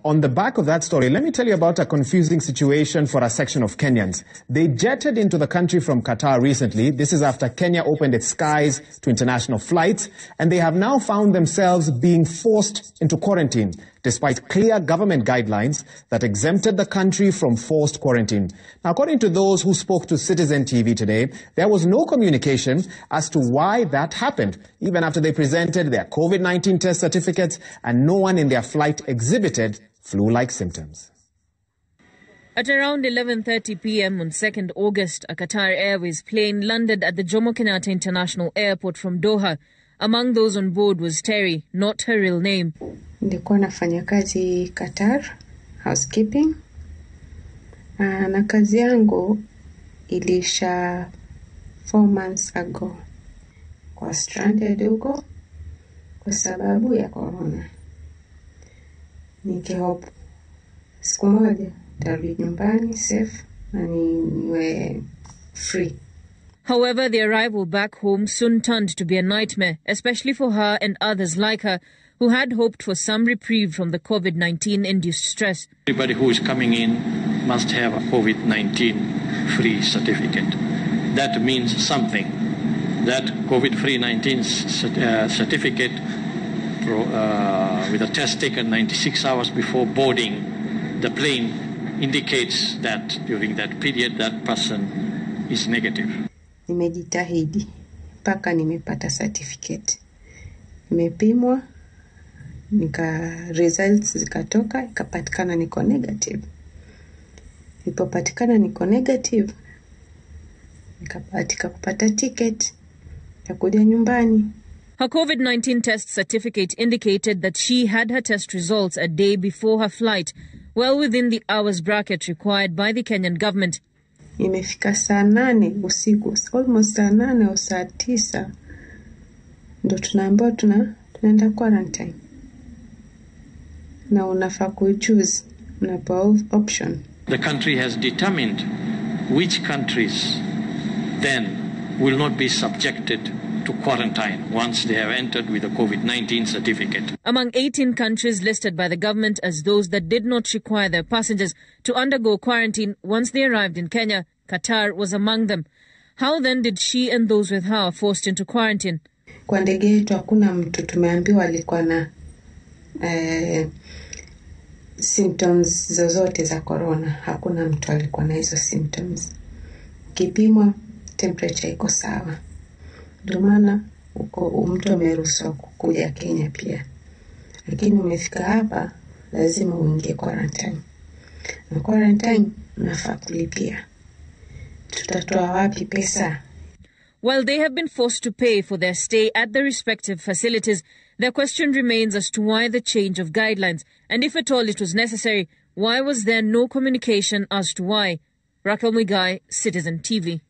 on the back of that story, let me tell you about a confusing situation for a section of Kenyans. They jetted into the country from Qatar recently. This is after Kenya opened its skies to international flights, and they have now found themselves being forced into quarantine, despite clear government guidelines that exempted the country from forced quarantine. Now, according to those who spoke to Citizen TV today, there was no communication as to why that happened, even after they presented their COVID-19 test certificates, and no one in their flight exhibited flu-like symptoms. At around 11:30 p.m. on 2nd August, a Qatar Airways plane landed at the Jomo Kenyatta International Airport from Doha. Among those on board was Terry, not her real name. Nilikuwa nafanya kazi Qatar, housekeeping. Na kazi yangu ilisha 4 months ago. Kwa stranded huko kwa sababu ya corona. Nikihope siku moja tarudi nyumbani safe na niwe free. However, the arrival back home soon turned to be a nightmare, especially for her and others like her, who had hoped for some reprieve from the COVID-19-induced stress. Everybody who is coming in must have a COVID-19 free certificate. That means something. That COVID-free 19 certificate with a test taken 96 hours before boarding the plane indicates that during that period that person is negative. Nimejitahidi mpaka nimepata certificate. Nimepimwa, results zikatoka, ikapatikana niko negative. Ilipopatikana niko negative, nikapatika kupata ticket ya kuja nyumbani. Her COVID-19 test certificate indicated that she had her test results a day before her flight, well within the hours bracket required by the Kenyan government. Imefika saa 8 usiku, almost saa 8 au saa 9, ndo tunaambiwa tunaenda quarantine. Na unafaa kuchoose, unapewa option. The country has determined which countries then will not be subjected to quarantine once they have entered with a COVID-19 certificate. Among 18 countries listed by the government as those that did not require their passengers to undergo quarantine once they arrived in Kenya, Qatar was among them. How then did she and those with her forced into quarantine? Kwa ndege yetu hakuna mtu tumeambiwa alikuwa na symptoms zozote za corona. Hakuna mtu alikuwa na hizo symptoms. Kipimwa temperature iko sawa. Ndio maana mtu ameruhusiwa kuja Kenya pia. Lakini umefika hapa lazima uingie quarantine. Na quarantine unafaa kulipia. Tutatoa wapi pesa? While they have been forced to pay for their stay at the respective facilities, their question remains as to why the change of guidelines, and if at all it was necessary, why was there no communication as to why? Raquel Muigai, Citizen TV.